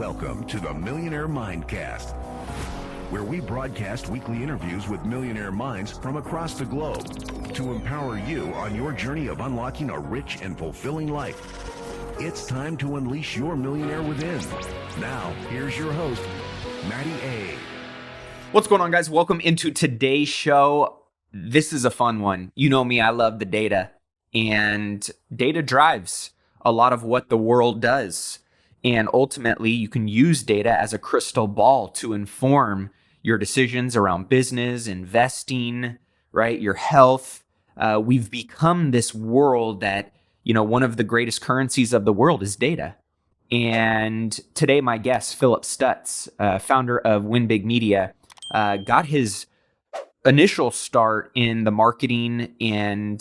Welcome to the Millionaire Mindcast, where we broadcast weekly interviews with millionaire minds from across the globe to empower you on your journey of unlocking a rich and fulfilling life. It's time to unleash your millionaire within. Now, here's your host, Matty A. What's going on, guys? Welcome into today's show. This is a fun one. You know me, I love the data, and data drives a lot of what the world does. And ultimately, you can use data as a crystal ball to inform your decisions around business, investing, right? Your health. We've become this world that, one of the greatest currencies of the world is data. And today, my guest, Philip Stutts, founder of Win Big Media, got his initial start in the marketing and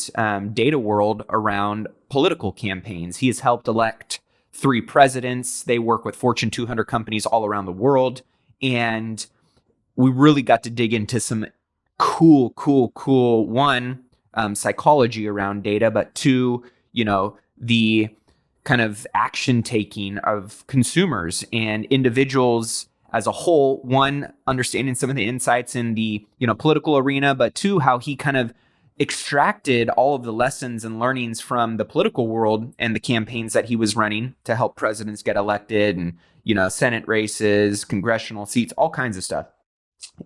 data world around political campaigns. He has helped elect 3 presidents. They work with Fortune 200 companies all around the world. And we really got to dig into some cool, one, psychology around data, but 2, the kind of action taking of consumers and individuals as a whole. 1, understanding some of the insights in the, political arena, but 2, how he kind of extracted all of the lessons and learnings from the political world and the campaigns that he was running to help presidents get elected and, Senate races, congressional seats, all kinds of stuff,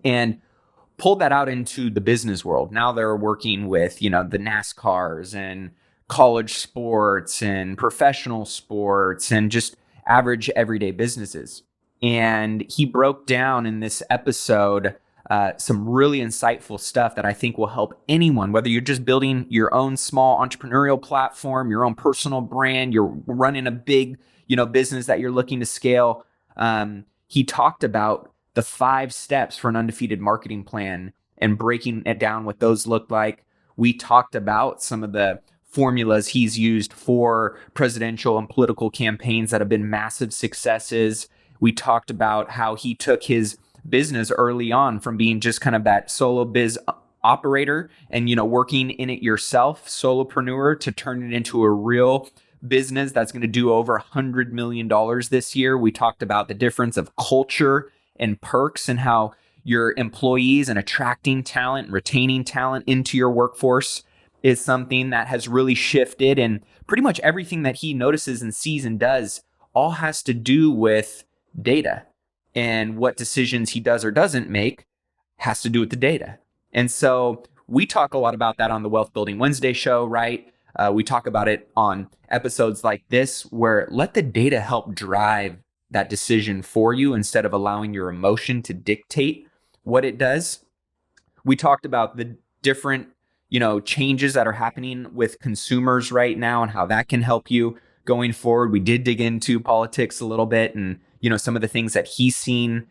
and pulled that out into the business world. Now they're working with, the NASCARs and college sports and professional sports and just average everyday businesses. And he broke down in this episode some really insightful stuff that I think will help anyone, whether you're just building your own small entrepreneurial platform, your own personal brand, you're running a big, business that you're looking to scale. He talked about the 5 steps for an undefeated marketing plan and breaking it down what those look like. We talked about some of the formulas he's used for presidential and political campaigns that have been massive successes. We talked about how he took his business early on from being just kind of that solo biz operator and, working in it yourself, solopreneur, to turn it into a real business that's going to do over $100 million this year. We talked about the difference of culture and perks and how your employees and attracting talent and retaining talent into your workforce is something that has really shifted. And pretty much everything that he notices and sees and does all has to do with data. And what decisions he does or doesn't make has to do with the data. And so we talk a lot about that on the Wealth Building Wednesday show, right? We talk about it on episodes like this, where let the data help drive that decision for you instead of allowing your emotion to dictate what it does. We talked about the different, changes that are happening with consumers right now and how that can help you going forward. We did dig into politics a little bit and, some of the things that he's seen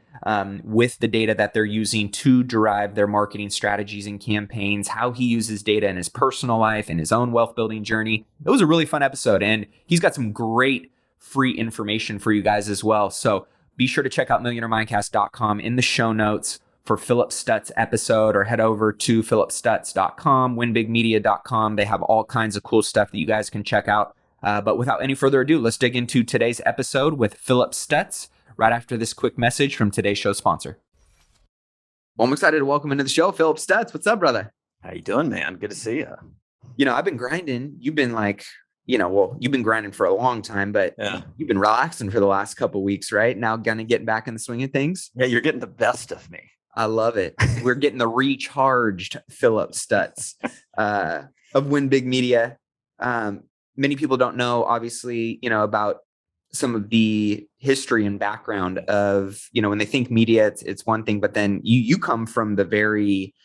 with the data that they're using to derive their marketing strategies and campaigns, how he uses data in his personal life and his own wealth building journey. It was a really fun episode, and he's got some great free information for you guys as well. So be sure to check out millionairemindcast.com in the show notes for Philip Stutts episode, or head over to philipstutts.com, winbigmedia.com. They have all kinds of cool stuff that you guys can check out. But without any further ado, let's dig into today's episode with Philip Stutts right after this quick message from today's show sponsor. Well, I'm excited to welcome into the show, Philip Stutts. What's up, brother? How you doing, man? Good to see you. I've been grinding. You've been you've been grinding for a long time, but you've been relaxing for the last couple of weeks, right? Now kind of getting back in the swing of things. Yeah, you're getting the best of me. I love it. We're getting the recharged Philip Stutts of Win Big Media. Many people don't know, obviously, about some of the history and background of, when they think media, it's one thing, but then you come from the very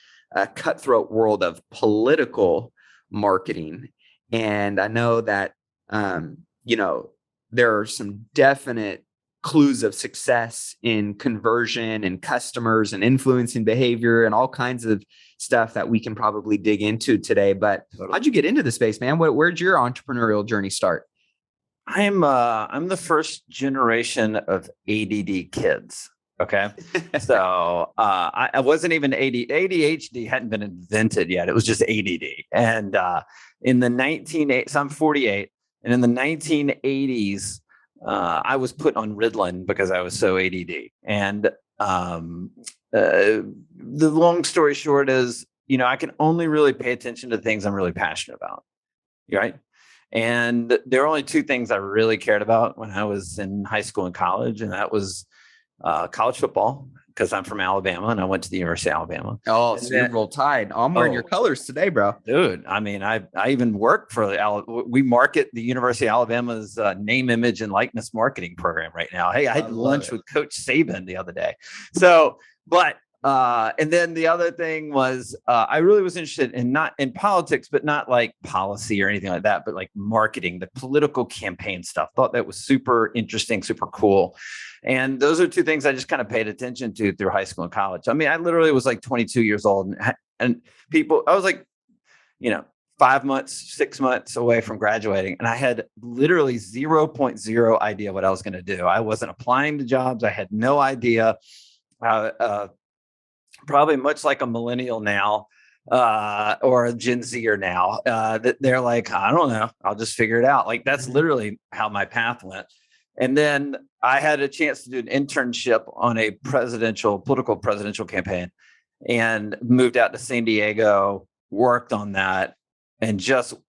cutthroat world of political marketing. And I know that, there are some definite clues of success in conversion and customers and influencing behavior and all kinds of stuff that we can probably dig into today. But how'd you get into the space, man? Where'd your entrepreneurial journey start? I'm the first generation of ADD kids. Okay. So I wasn't even ADHD hadn't been invented yet. It was just ADD. And in the so I'm 48. And in the 1980s, I was put on Ritalin because I was so ADD. And the long story short is, I can only really pay attention to things I'm really passionate about. Right. And there are only two things I really cared about when I was in high school and college. And that was college football, because I'm from Alabama and I went to the University of Alabama. Oh, And so you're roll tide. Oh, I'm wearing your colors today, bro. Dude, I mean, I even work for we market the University of Alabama's name, image, and likeness marketing program right now. Hey, I had lunch with Coach Saban the other day. So, but and then the other thing was I really was interested in not in politics, but not like policy or anything like that, but like marketing, the political campaign stuff. Thought that was super interesting, super cool. And those are two things I just kind of paid attention to through high school and college. I mean, I literally was like 22 years old and people, I was like, 5 months, 6 months away from graduating. And I had literally 0.0 idea what I was going to do. I wasn't applying to jobs. I had no idea. Probably much like a millennial now or a Gen Zer now, that they're like, I don't know, I'll just figure it out. Like that's literally how my path went. And then I had a chance to do an internship on a political presidential campaign and moved out to San Diego, worked on that. And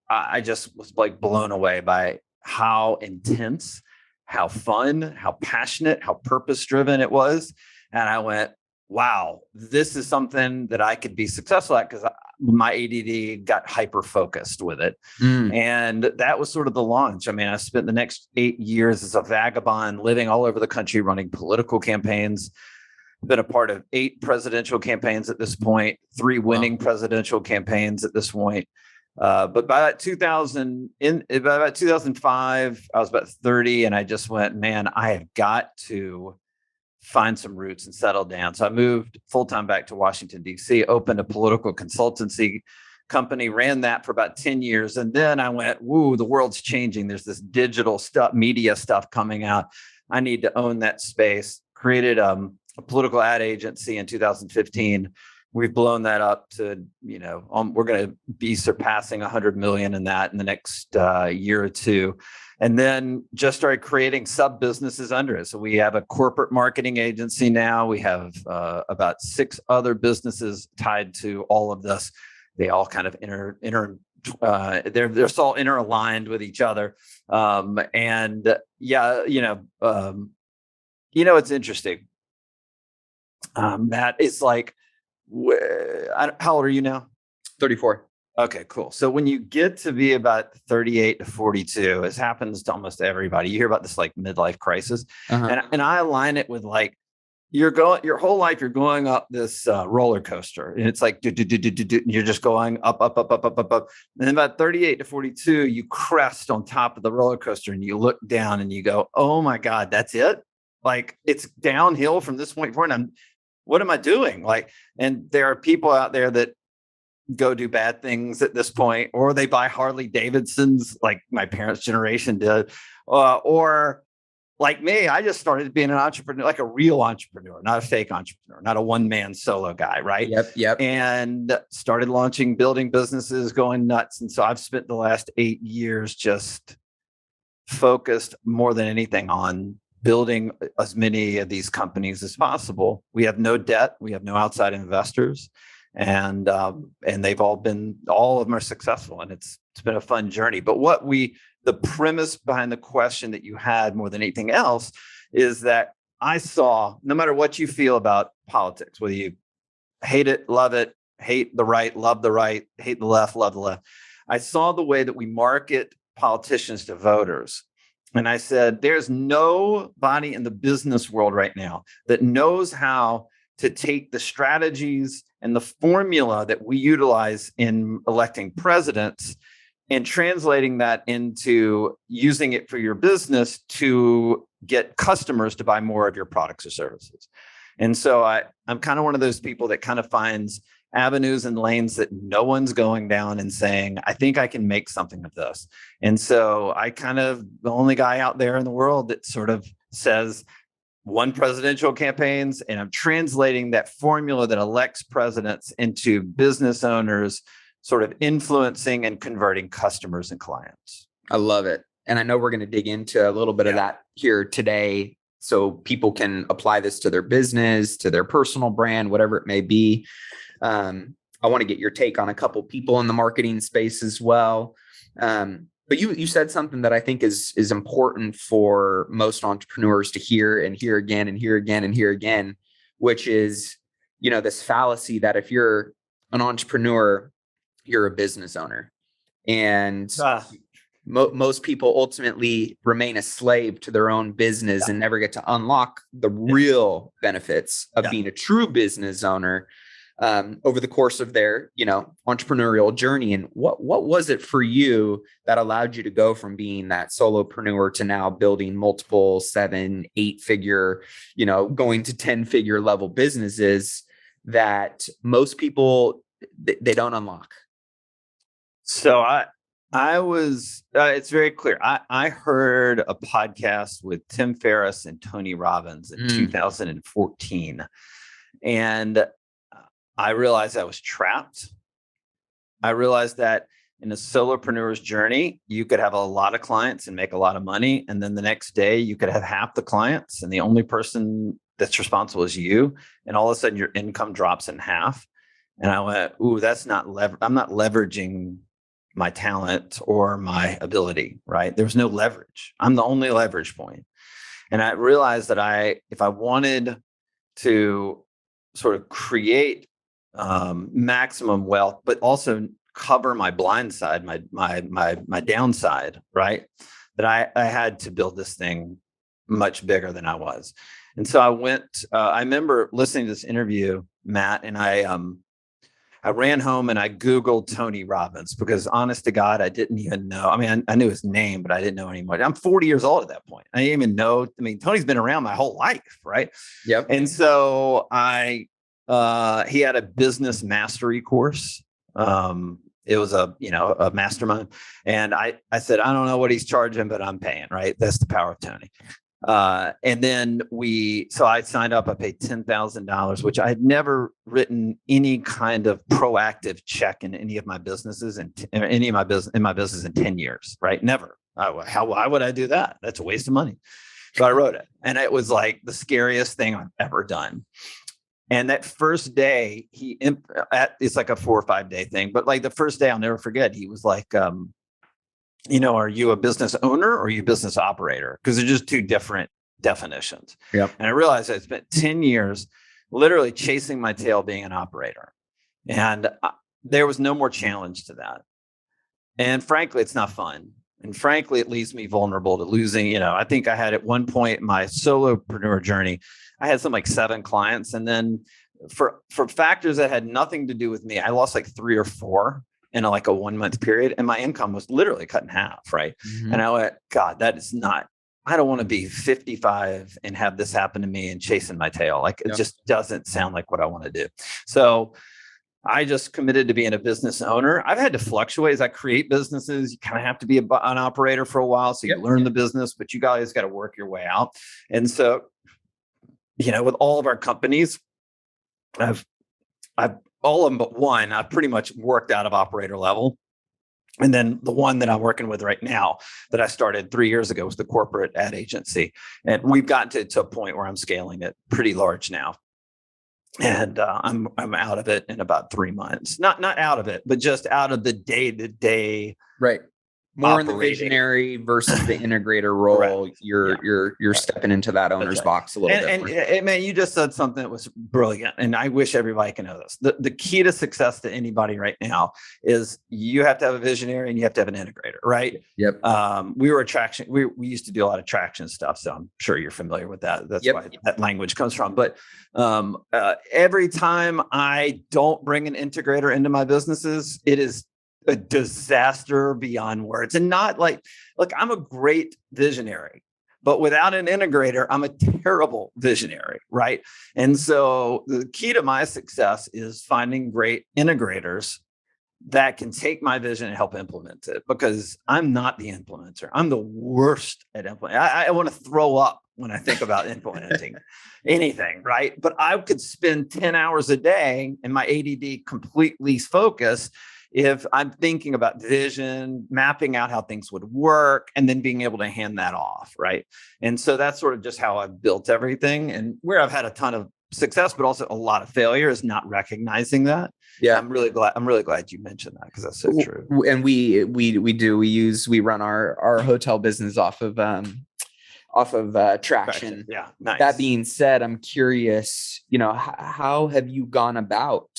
I just was like blown away by how intense, how fun, how passionate, how purpose-driven it was. And I went, wow, this is something that I could be successful at, because my ADD got hyper-focused with it. And that was sort of the launch. I mean, I spent the next 8 years as a vagabond living all over the country, running political campaigns. Been a part of 8 presidential campaigns at this point, 3 winning presidential campaigns at this point. But by about 2005, I was about 30, and I just went, man, I have got to find some roots and settle down. So I moved full-time back to Washington, D.C., opened a political consultancy company, ran that for about 10 years. And then I went, woo, the world's changing. There's this digital stuff, media stuff coming out. I need to own that space. Created a political ad agency in 2015. We've blown that up to, we're going to be surpassing 100 million in that in the next year or two. And then just started creating sub businesses under it. So we have a corporate marketing agency now. We have about 6 other businesses tied to all of this. They all kind of they're all interaligned with each other. It's interesting. Matt, it's like, how old are you now? 34. Okay, cool. So when you get to be about 38 to 42, this happens to almost everybody. You hear about this like midlife crisis. And I align it with like, your whole life, you're going up this roller coaster, and it's like, and you're just going up. And then about 38 to 42, you crest on top of the roller coaster and you look down and you go, oh my God, that's it. Like it's downhill from this point forward. And what am I doing? Like, and there are people out there that go do bad things at this point, or they buy Harley Davidsons like my parents' generation did, or like me, I just started being an entrepreneur, like a real entrepreneur, not a fake entrepreneur, not a one-man solo guy, right? Yep. And started building businesses, going nuts. And so I've spent the last 8 years just focused more than anything on building as many of these companies as possible. We have no debt. We have no outside investors. And they've all of them are successful, and it's been a fun journey. But the premise behind the question that you had more than anything else is that I saw, no matter what you feel about politics, whether you hate it, love it, hate the right, love the right, hate the left, love the left, I saw the way that we market politicians to voters. And I said, there's nobody in the business world right now that knows how to take the strategies and the formula that we utilize in electing presidents and translating that into using it for your business to get customers to buy more of your products or services. And so I'm kind of one of those people that kind of finds avenues and lanes that no one's going down and saying, I think I can make something of this. And so I kind of the only guy out there in the world that sort of says, won presidential campaigns, and I'm translating that formula that elects presidents into business owners, sort of influencing and converting customers and clients. I love it. And I know we're going to dig into a little bit of that here today, so people can apply this to their business, to their personal brand, whatever it may be. I want to get your take on a couple people in the marketing space as well. But you said something that I think is important for most entrepreneurs to hear and hear again and hear again and hear again, which is, this fallacy that if you're an entrepreneur, you're a business owner. And most people ultimately remain a slave to their own business and never get to unlock the real benefits of being a true business owner over the course of their, entrepreneurial journey. And what was it for you that allowed you to go from being that solopreneur to now building multiple 7, 8 figure, going to 10-figure level businesses that most people, they don't unlock? So I was, it's very clear. I heard a podcast with Tim Ferriss and Tony Robbins in 2014. And I realized I was trapped. I realized that in a solopreneur's journey, you could have a lot of clients and make a lot of money. And then the next day you could have half the clients and the only person that's responsible is you. And all of a sudden your income drops in half. And I went, ooh, that's not I'm not leveraging my talent or my ability, right? There was no leverage. I'm the only leverage point. And I realized that if I wanted to sort of create maximum wealth, but also cover my blind side, my downside, right? That I had to build this thing much bigger than I was. And so I went, I remember listening to this interview, Matt, and I ran home and I Googled Tony Robbins because honest to God, I didn't even know. I mean, I knew his name, but I didn't know anymore. I'm 40 years old at that point. I didn't even know. I mean, Tony's been around my whole life, right? Yep. And so he had a business mastery course. It was a mastermind. And I said, I don't know what he's charging, but I'm paying, right? That's the power of Tony. And then so I signed up, I paid $10,000, which I had never written any kind of proactive check in any of my businesses in my business in 10 years, right? Never. Why would I do that? That's a waste of money. So I wrote it, and it was like the scariest thing I've ever done. And that first day, it's like a 4 or 5 day thing, but like the first day, I'll never forget. He was like, are you a business owner or are you a business operator? Because they're just two different definitions. Yep. And I realized I spent 10 years literally chasing my tail being an operator. And there was no more challenge to that. And frankly, it's not fun. And frankly, it leaves me vulnerable to losing. I think I had at one point in my solopreneur journey, I had something like 7 clients. And then for factors that had nothing to do with me, I lost like 3 or 4 in like a 1 month period. And my income was literally cut in half. Right. Mm-hmm. And I went, God, I don't want to be 55 and have this happen to me and chasing my tail. Like it just doesn't sound like what I want to do. So I just committed to being a business owner. I've had to fluctuate as I create businesses. You kind of have to be an operator for a while. So you learn the business, but you guys got to work your way out. And so, with all of our companies, I've all of them but one, I've pretty much worked out of operator level. And then the one that I'm working with right now that I started 3 years ago was the corporate ad agency. And we've gotten to a point where I'm scaling it pretty large now. And I'm out of it in about 3 months. Not out of it, but just out of the day-to-day. Right. More operating. in the visionary versus the integrator role. Right. You're stepping into that owner's box a little bit. And man, you just said something that was brilliant. And I wish everybody can know this. The key to success to anybody right now is you have to have a visionary and you have to have an integrator, right? Yep. We used to do a lot of traction stuff. So I'm sure you're familiar with that. That's why that language comes from. But every time I don't bring an integrator into my businesses, it is a disaster beyond words. And not like, look, I'm a great visionary, but without an integrator, I'm a terrible visionary, right? And so the key to my success is finding great integrators that can take my vision and help implement it, because I'm not the implementer. I'm the worst at implementing. I want to throw up when I think about implementing anything, right? But I could spend 10 hours a day and my ADD completely focused if I'm thinking about vision, mapping out how things would work, and then being able to hand that off, right? And so that's sort of just how I've built everything, and where I've had a ton of success, but also a lot of failure is not recognizing that. Yeah. I'm really glad you mentioned that, because that's so true. And we run our hotel business off of traction. Yeah. Nice. That being said, I'm curious, how have you gone about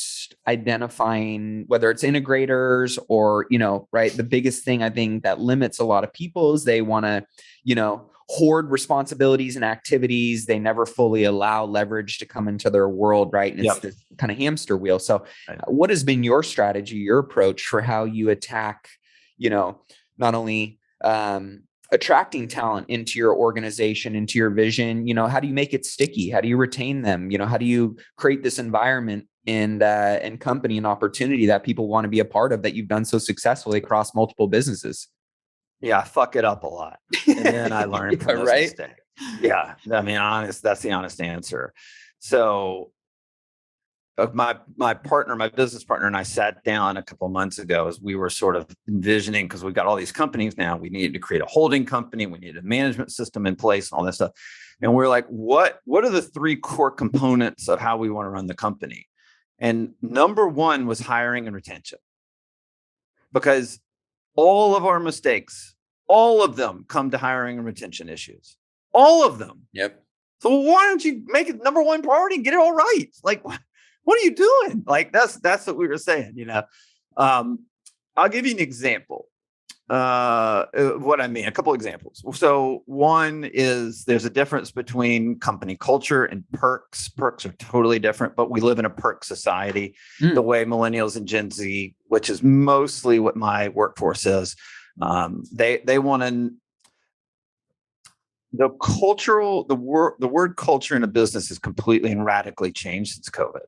identifying whether it's integrators or, right? The biggest thing I think that limits a lot of people is they want to, hoard responsibilities and activities. They never fully allow leverage to come into their world, right? And it's this kind of hamster wheel. So what has been your strategy, your approach for how you attack, not only attracting talent into your organization, into your vision? How do you make it sticky? How do you retain them? How do you create this environment and company and opportunity that people want to be a part of, that you've done so successfully across multiple businesses? Yeah, I fuck it up a lot, and then I learn from those mistakes. Yeah, I mean, that's the honest answer. So, my business partner, and I sat down a couple of months ago as we were sort of envisioning, because we've got all these companies now. We needed to create a holding company. We needed a management system in place and all that stuff. And we're like, what are the three core components of how we want to run the company? And number one was hiring and retention, because all of our mistakes, all of them come to hiring and retention issues. All of them. Yep. So why don't you make it number one priority and get it all right? Like, what are you doing? Like, that's what we were saying, I'll give you an example. What I mean, a couple examples. So one is, there's a difference between company culture and perks. Perks are totally different, but we live in a perk society. The way millennials and Gen Z, which is mostly what my workforce is, they want to. The word culture in a business has completely and radically changed since COVID.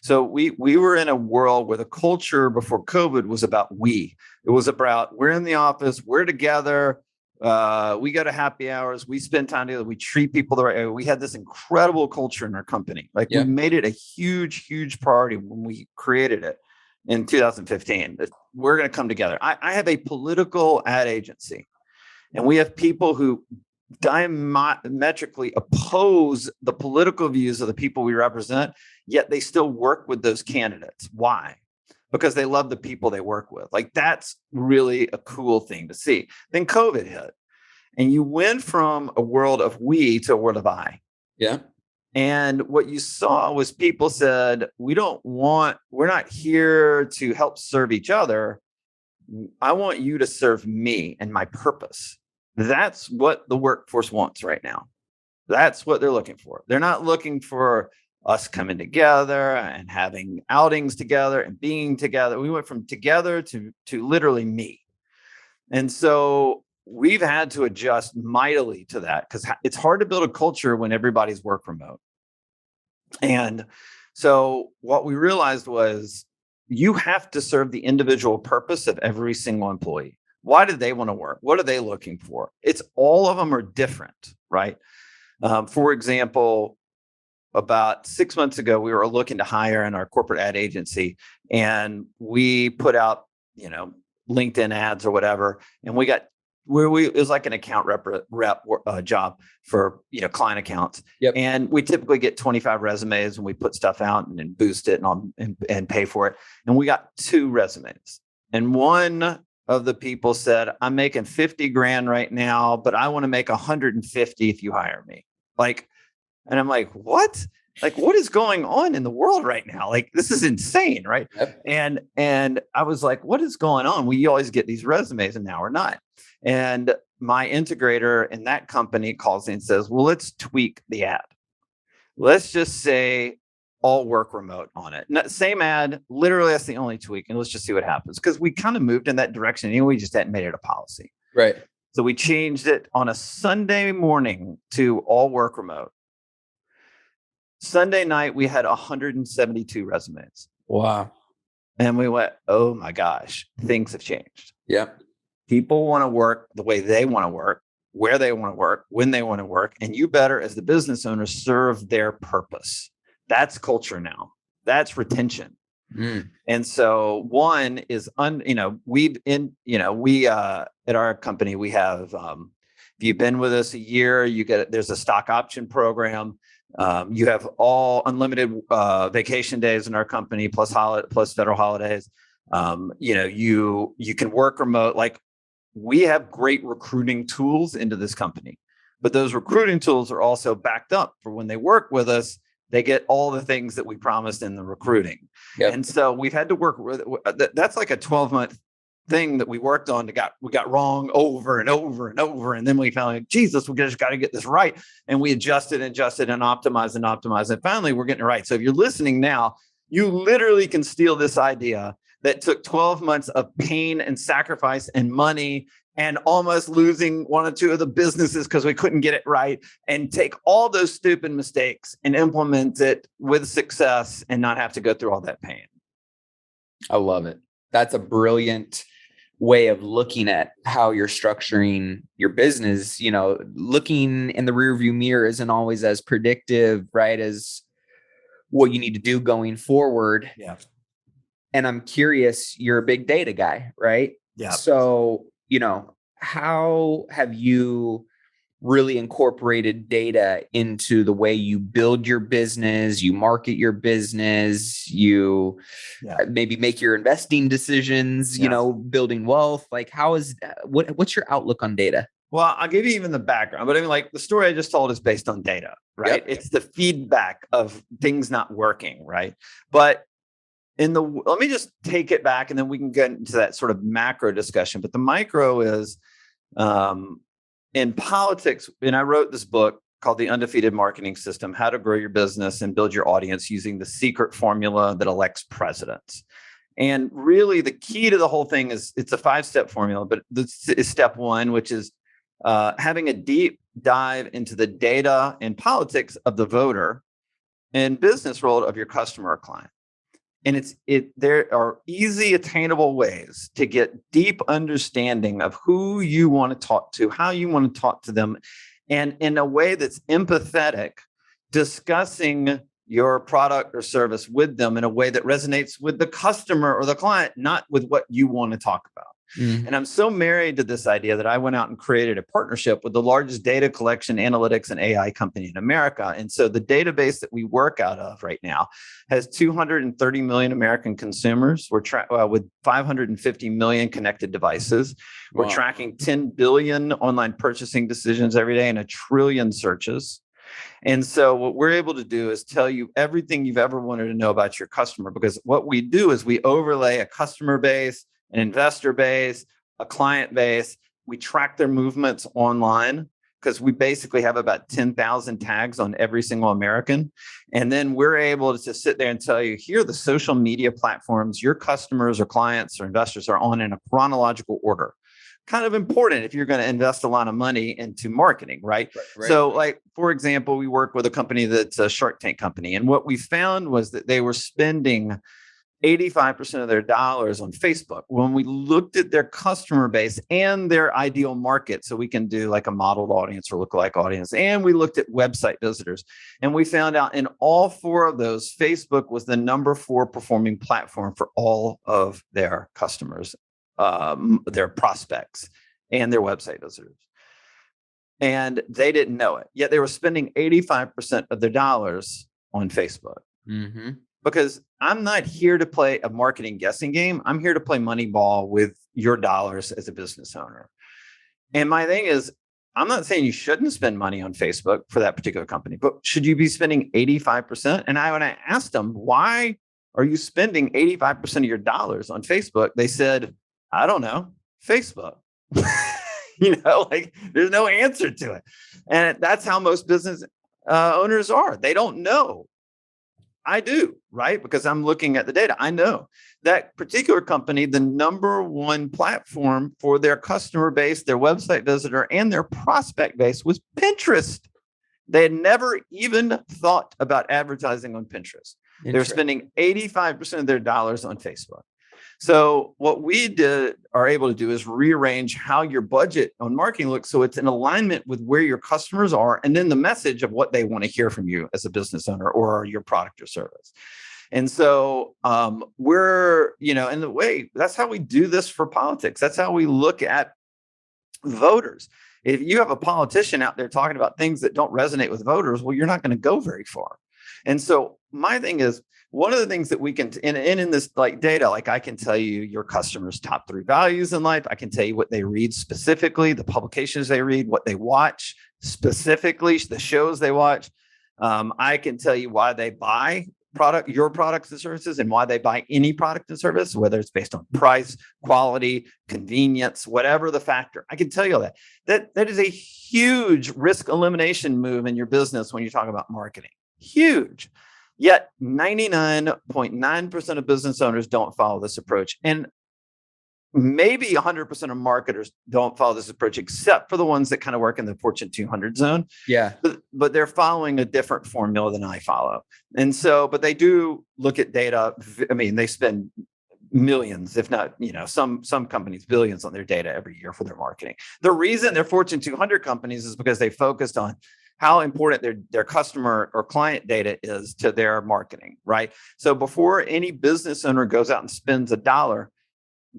So we were in a world where the culture before COVID was about we. It was about, we're in the office, we're together, we go to happy hours, we spend time together, we treat people the right way. We had this incredible culture in our company. Like, we made it a huge, huge priority when we created it in 2015. We're going to come together. I have a political ad agency, and we have people who diametrically oppose the political views of the people we represent, yet they still work with those candidates. Why? Because they love the people they work with. Like, that's really a cool thing to see. Then COVID hit, and you went from a world of we to a world of I. Yeah. And what you saw was people said, we're not here to help serve each other. I want you to serve me and my purpose. That's what the workforce wants right now. That's what they're looking for. They're not looking for us coming together and having outings together and being together. We went from together to literally me. And so we've had to adjust mightily to that, because it's hard to build a culture when everybody's work remote. And so what we realized was, you have to serve the individual purpose of every single employee. Why do they want to work? What are they looking for? It's all of them are different, right? For example, about 6 months ago, we were looking to hire in our corporate ad agency, and we put out, LinkedIn ads or whatever, and we got it was like an account rep job for client accounts. Yep. And we typically get 25 resumes, and we put stuff out and then boost it and pay for it. And we got 2 resumes, and one of the people said, I'm making 50 grand right now, but I want to make 150 if you hire me. And I'm like, what? Like, what is going on in the world right now? Like, this is insane, right? Yep. And I was like, what is going on? We always get these resumes, and now we're not. And my integrator in that company calls in and says, well, let's tweak the ad. Let's just say all work remote on it. Same ad, literally, that's the only tweak. And let's just see what happens. Because we kind of moved in that direction anyway. We just hadn't made it a policy. Right. So we changed it on a Sunday morning to all work remote. Sunday night, we had 172 resumes. Wow. And we went, oh my gosh, things have changed. Yep. People want to work the way they want to work, where they want to work, when they want to work. And you better, as the business owner, serve their purpose. That's culture now. That's retention. And so one is, we at our company, we have, if you've been with us a year, there's a stock option program. You have all unlimited vacation days in our company, plus federal holidays. You can work remote. Like, we have great recruiting tools into this company, but those recruiting tools are also backed up for when they work with us. They get all the things that we promised in the recruiting. Yep. And so we've had to work with, that's like a 12-month thing that we worked on we got wrong over and over and over. And then we found, like, Jesus, we just got to get this right. And we adjusted and optimized. And finally, we're getting it right. So if you're listening now, you literally can steal this idea that took 12 months of pain and sacrifice and money and almost losing one or two of the businesses because we couldn't get it right, and take all those stupid mistakes and implement it with success and not have to go through all that pain. I love it. That's a brilliant way of looking at how you're structuring your business. Looking in the rearview mirror isn't always as predictive, right, as what you need to do going forward. Yeah. And I'm curious, you're a big data guy, right? Yeah. So, how have you really incorporated data into the way you build your business, you market your business, you maybe make your investing decisions, building wealth? Like, what's your outlook on data? Well, I'll give you even the background, but I mean, like, the story I just told is based on data, right? Yep. It's the feedback of things not working, right? But let me just take it back, and then we can get into that sort of macro discussion. But the micro is, in politics, and I wrote this book called The Undefeated Marketing System: How to Grow Your Business and Build Your Audience Using the Secret Formula That Elects Presidents. And really, the key to the whole thing is, it's a 5-step formula, but this is step one, which is having a deep dive into the data and politics of the voter and business role of your customer or client. And there are easy, attainable ways to get deep understanding of who you want to talk to, how you want to talk to them, and in a way that's empathetic, discussing your product or service with them in a way that resonates with the customer or the client, not with what you want to talk about. Mm-hmm. And I'm so married to this idea that I went out and created a partnership with the largest data collection, analytics, and AI company in America. And so the database that we work out of right now has 230 million American consumers. We're with 550 million connected devices. We're tracking 10 billion online purchasing decisions every day and 1 trillion searches. And so what we're able to do is tell you everything you've ever wanted to know about your customer, because what we do is we overlay a customer base, an investor base, a client base. We track their movements online, because we basically have about 10,000 tags on every single American. And then we're able to sit there and tell you, here are the social media platforms your customers or clients or investors are on in a chronological order. Kind of important if you're going to invest a lot of money into marketing, right? So, like, for example, we work with a company that's a Shark Tank company. And what we found was that they were spending 85% of their dollars on Facebook. When we looked at their customer base and their ideal market, so we can do like a modeled audience or lookalike audience, and we looked at website visitors, and we found out in all 4 of those, Facebook was the number 4 performing platform for all of their customers, their prospects, and their website visitors. And they didn't know it, yet they were spending 85% of their dollars on Facebook. Mm-hmm. Because I'm not here to play a marketing guessing game. I'm here to play Moneyball with your dollars as a business owner. And my thing is, I'm not saying you shouldn't spend money on Facebook for that particular company, but should you be spending 85%? And when I asked them, why are you spending 85% of your dollars on Facebook? They said, I don't know, Facebook. Like, there's no answer to it. And that's how most business owners are. They don't know. I do, right? Because I'm looking at the data. I know that particular company, the number 1 platform for their customer base, their website visitor, and their prospect base was Pinterest. They had never even thought about advertising on Pinterest. They're spending 85% of their dollars on Facebook. So what we are able to do is rearrange how your budget on marketing looks, so it's in alignment with where your customers are, and then the message of what they want to hear from you as a business owner or your product or service. And so we're, in the way, that's how we do this for politics. That's how we look at voters. If you have a politician out there talking about things that don't resonate with voters, well, you're not going to go very far. And so my thing is, one of the things that we can, and in this like data, like I can tell you your customers' top 3 values in life. I can tell you what they read specifically, the publications they read, what they watch specifically, the shows they watch. I can tell you why they buy your products and services, and why they buy any product and service, whether it's based on price, quality, convenience, whatever the factor. I can tell you all that. That is a huge risk elimination move in your business when you talk about marketing. Huge. Yet 99.9% of business owners don't follow this approach. And maybe 100% of marketers don't follow this approach, except for the ones that kind of work in the Fortune 200 zone. Yeah. But they're following a different formula than I follow. And so, but they do look at data. I mean, they spend millions, if not, some companies, billions on their data every year for their marketing. The reason they're Fortune 200 companies is because they focused on how important their customer or client data is to their marketing, right? So before any business owner goes out and spends $1,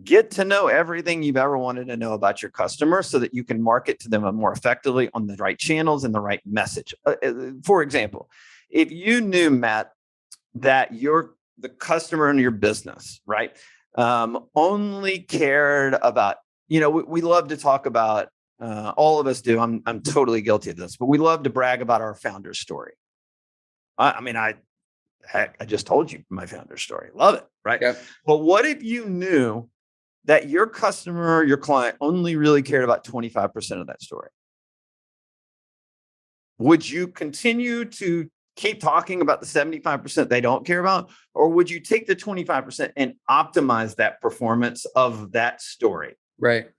get to know everything you've ever wanted to know about your customer so that you can market to them more effectively on the right channels and the right message. For example, if you knew, Matt, that the customer in your business, right, only cared about, we love to talk about, all of us do. I'm totally guilty of this, but we love to brag about our founder's story. I just told you my founder's story. Love it, right? Yep. But what if you knew that your customer, your client, only really cared about 25% of that story? Would you continue to keep talking about the 75% they don't care about? Or would you take the 25% and optimize that performance of that story? Right.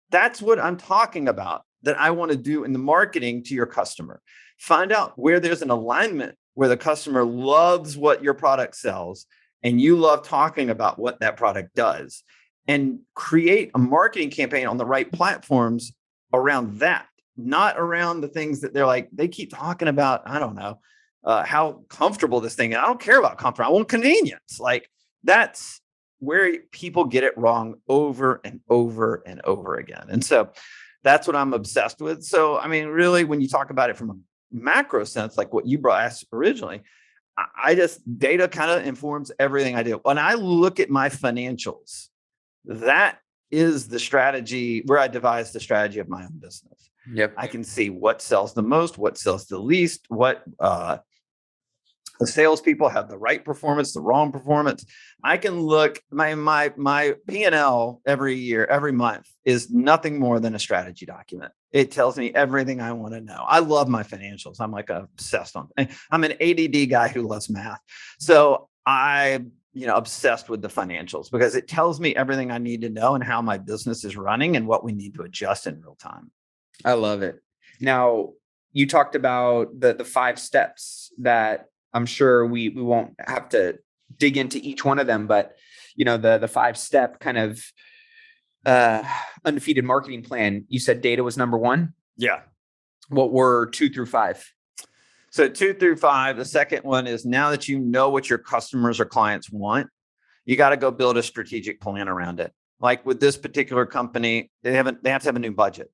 That's what I'm talking about, that I want to do in the marketing to your customer. Find out where there's an alignment, where the customer loves what your product sells and you love talking about what that product does, and create a marketing campaign on the right platforms around that, not around the things that they keep talking about. I don't know how comfortable this thing is. I don't care about comfort. I want convenience. That's where people get it wrong over and over and over again. And so that's what I'm obsessed with. So, really, when you talk about it from a macro sense, like what you asked originally, data kind of informs everything I do. When I look at my financials, that is the strategy where I devise the strategy of my own business. Yep. I can see what sells the most, what sells the least, what the salespeople have the right performance, the wrong performance. I can look, my P&L every month is nothing more than a strategy document. It tells me everything I want to know. I love my financials. I'm obsessed on it. I'm an ADD guy who loves math. So I'm obsessed with the financials because it tells me everything I need to know and how my business is running and what we need to adjust in real time. I love it. Now, you talked about the 5 steps that I'm sure we won't have to dig into each one of them, but the 5-step kind of undefeated marketing plan. You said data was number 1. Yeah. What were 2 through 5? So 2 through 5, the second one is, now that you know what your customers or clients want, you got to go build a strategic plan around it. Like with this particular company, they have to have a new budget,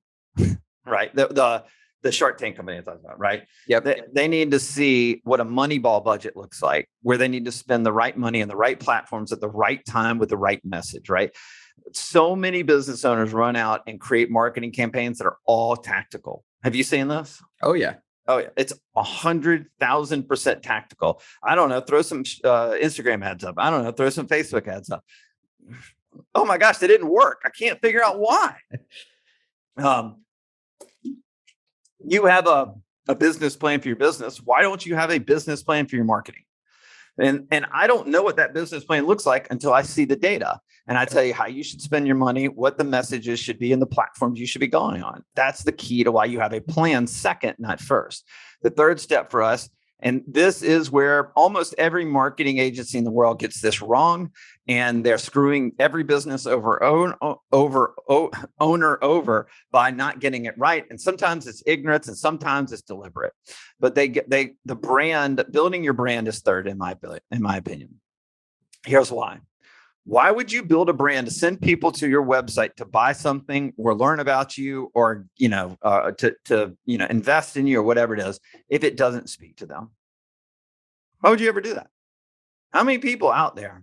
right? The Shark Tank company I talked about, right? Yep. They need to see what a Moneyball budget looks like, where they need to spend the right money on the right platforms at the right time with the right message, right? So many business owners run out and create marketing campaigns that are all tactical. Have you seen this? Oh, yeah. Oh, yeah. It's 100,000% tactical. I don't know. Throw some Instagram ads up. I don't know. Throw some Facebook ads up. Oh my gosh, they didn't work. I can't figure out why. You have a business plan for your business. Why don't you have a business plan for your marketing? And I don't know what that business plan looks like until I see the data and I tell you how you should spend your money, what the messages should be, and the platforms you should be going on. That's the key to why you have a plan second, not first. The third step for us And this is where almost every marketing agency in the world gets this wrong, and they're screwing every business owner over by not getting it right. And sometimes it's ignorance, and sometimes it's deliberate. But the brand, building your brand is third in my opinion. Here's why. Why would you build a brand to send people to your website to buy something or learn about you or, to invest in you or whatever it is, if it doesn't speak to them? Why would you ever do that? How many people out there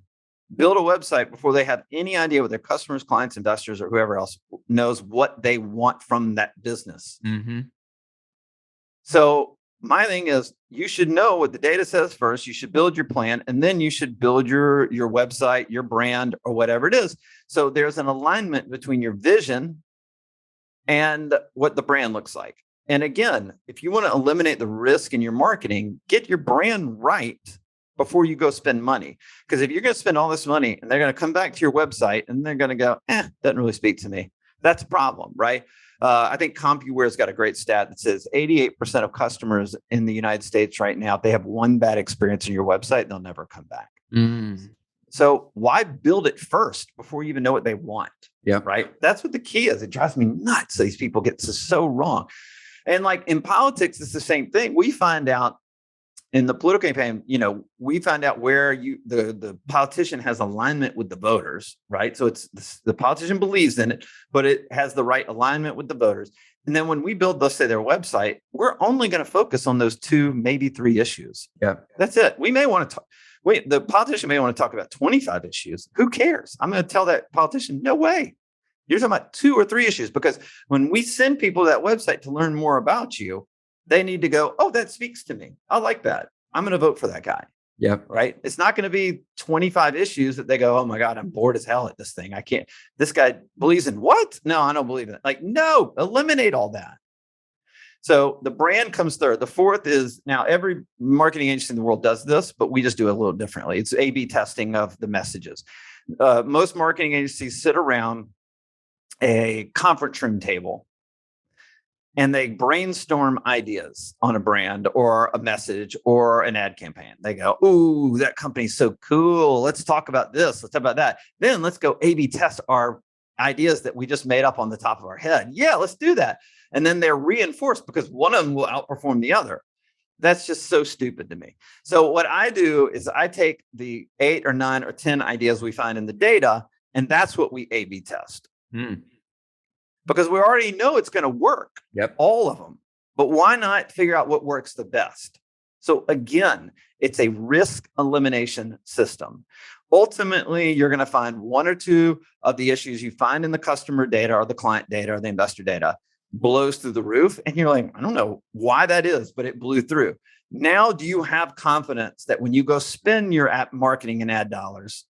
build a website before they have any idea what their customers, clients, investors, or whoever else knows what they want from that business? Mm-hmm. So my thing is, you should know what the data says first. You should build your plan, and then you should build your website, your brand, or whatever it is. So there's an alignment between your vision and what the brand looks like. And again, if you want to eliminate the risk in your marketing, get your brand right before you go spend money. Because if you're going to spend all this money and they're going to come back to your website and they're going to go, doesn't really speak to me, that's a problem, right? I think CompuWare's got a great stat that says 88% of customers in the United States right now, if they have one bad experience on your website, they'll never come back. So why build it first before you even know what they want? Yeah. Right. That's what the key is. It drives me nuts. These people get so wrong. And like in politics, it's the same thing. We find out in the political campaign, we find out where the politician has alignment with the voters, right? So it's the politician believes in it, but it has the right alignment with the voters. And then when we build, let's say, their website, we're only going to focus on those 2, maybe 3 issues. Yeah, that's it. We may want to talk. The politician may want to talk about 25 issues. Who cares? I'm going to tell that politician, no way. You're talking about 2 or 3 issues, because when we send people to that website to learn more about you, they need to go, oh, that speaks to me. I like that. I'm going to vote for that guy. Yeah. Right. It's not going to be 25 issues that they go, oh my God, I'm bored as hell at this thing. I can't, this guy believes in what? No, I don't believe in it. Like, no, eliminate all that. So the brand comes third. The fourth is, now every marketing agency in the world does this, but we just do it a little differently. It's A/B testing of the messages. Most marketing agencies sit around a conference room table and they brainstorm ideas on a brand or a message or an ad campaign. They go, ooh, that company's so cool. Let's talk about this. Let's talk about that. Then let's go A/B test our ideas that we just made up on the top of our head. Yeah, let's do that. And then they're reinforced because one of them will outperform the other. That's just so stupid to me. So what I do is I take the 8 or 9 or 10 ideas we find in the data, and that's what we A/B test. Because we already know it's going to work. Yep. All of them. But why not figure out what works the best? So again, it's a risk elimination system. Ultimately, you're going to find 1 or 2 of the issues you find in the customer data or the client data or the investor data blows through the roof. And you're like, I don't know why that is, but it blew through. Now, do you have confidence that when you go spend your app marketing and ad dollars,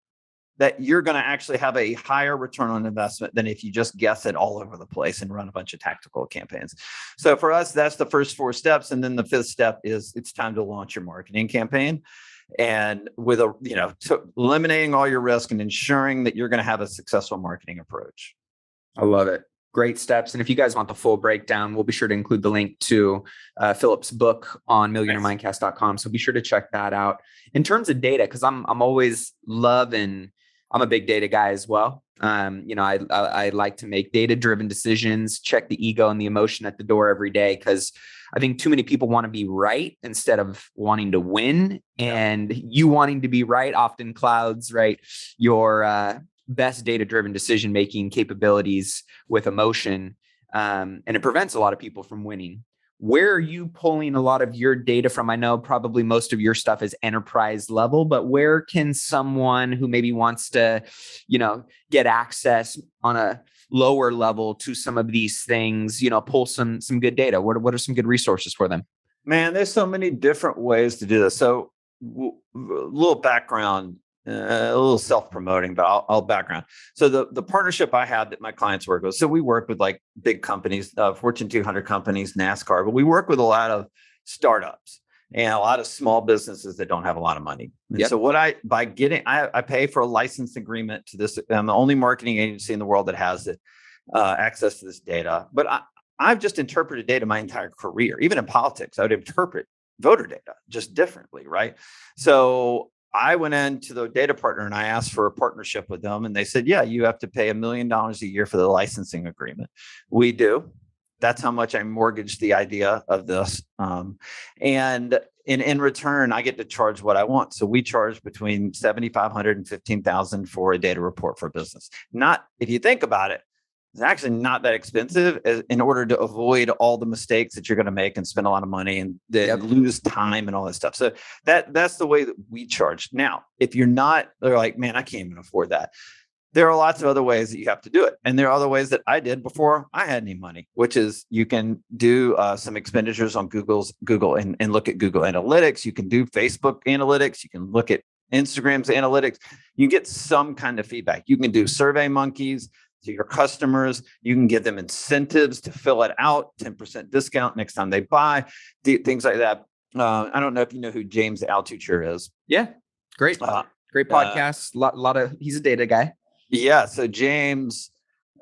that you're going to actually have a higher return on investment than if you just guess it all over the place and run a bunch of tactical campaigns? So for us, that's the first 4 steps. And then the 5th step is it's time to launch your marketing campaign. And with eliminating all your risk and ensuring that you're going to have a successful marketing approach. I love it. Great steps. And if you guys want the full breakdown, we'll be sure to include the link to Philip's book on millionairemindcast.com. So be sure to check that out. In terms of data, because I'm always loving, I'm a big data guy as well. I like to make data-driven decisions, check the ego and the emotion at the door every day, because I think too many people want to be right instead of wanting to win. And you wanting to be right often clouds, right, your best data-driven decision-making capabilities with emotion. And it prevents a lot of people from winning. Where are you pulling a lot of your data from? I know probably most of your stuff is enterprise level, but where can someone who maybe wants to, get access on a lower level to some of these things, pull some good data? What are some good resources for them? Man, there's so many different ways to do this. So a little background, a little self-promoting, but I'll background. So the partnership I had that my clients work with, so we work with like big companies, Fortune 200 companies, NASCAR, but we work with a lot of startups and a lot of small businesses that don't have a lot of money. And so what I pay for a license agreement to this. I'm the only marketing agency in the world that has it, access to this data. But I've just interpreted data my entire career. Even in politics, I would interpret voter data, just differently, right? So I went into the data partner and I asked for a partnership with them. And they said, yeah, you have to pay $1 million a year for the licensing agreement. We do. That's how much I mortgaged the idea of this. And in return, I get to charge what I want. So we charge between $7,500 and $15,000 for a data report for a business. Not, if you think about it, it's actually not that expensive in order to avoid all the mistakes that you're going to make and spend a lot of money and lose time and all that stuff. So that's the way that we charge. Now, if you're not, they're like, man, I can't even afford that. There are lots of other ways that you have to do it. And there are other ways that I did before I had any money, which is you can do some expenditures on Google and look at Google Analytics. You can do Facebook Analytics. You can look at Instagram's analytics. You get some kind of feedback. You can do Survey Monkeys to your customers. You can give them incentives to fill it out, 10% discount next time they buy, things like that. I don't know if you know who James Altucher is. Yeah. Great. Great podcast. Lot of, he's a data guy. Yeah. So James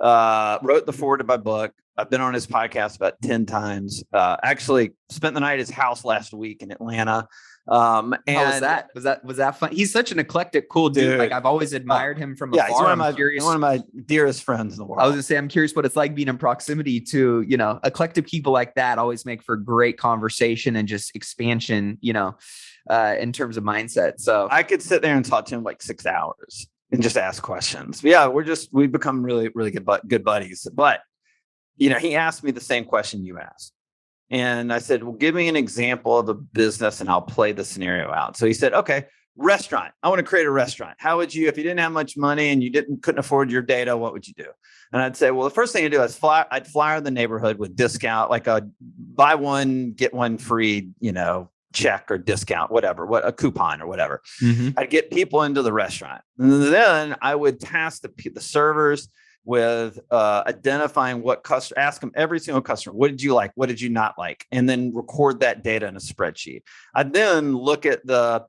wrote the foreword of my book. I've been on his podcast about 10 times. Actually spent the night at his house last week in Atlanta. And how was that? Was that fun? He's such an eclectic, cool dude. Like I've always admired him from afar. He's one of my dearest friends in the world. I was gonna say, I'm curious what it's like being in proximity to, eclectic people like that. Always make for great conversation and just expansion, in terms of mindset. So I could sit there and talk to him like 6 hours and just ask questions. But yeah, we've become really, really good buddies. But he asked me the same question you asked. And I said, well, give me an example of a business and I'll play the scenario out. So he said, okay, restaurant. I want to create a restaurant. How would you, if you didn't have much money and you couldn't afford your data, what would you do? And I'd say, well, the first thing you do is I'd flyer the neighborhood with discount, like a buy one, get one free, check or discount, whatever, a coupon or whatever. Mm-hmm. I'd get people into the restaurant. And then I would task the servers with identifying ask them every single customer, what did you like? What did you not like? And then record that data in a spreadsheet. I'd then look at the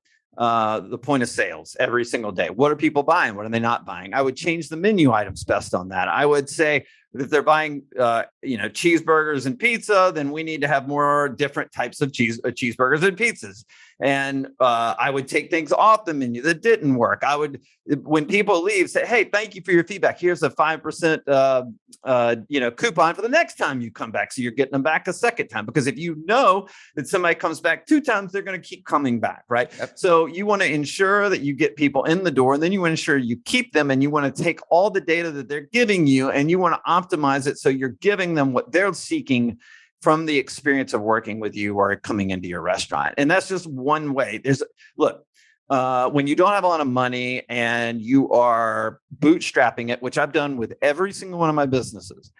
point of sales every single day. What are people buying? What are they not buying? I would change the menu items best on that. I would say if they're buying, cheeseburgers and pizza, then we need to have more different types of cheeseburgers and pizzas. And I would take things off the menu that didn't work. I would, when people leave, say, hey, thank you for your feedback. Here's a 5%, coupon for the next time you come back. So you're getting them back a second time, because if you know that somebody comes back 2 times, they're going to keep coming back, right? Yep. So you want to ensure that you get people in the door, and then you want to ensure you keep them, and you want to take all the data that they're giving you, and you want to optimize it so you're giving them what they're seeking from the experience of working with you or coming into your restaurant. And that's just one way. When you don't have a lot of money and you are bootstrapping it, which I've done with every single one of my businesses,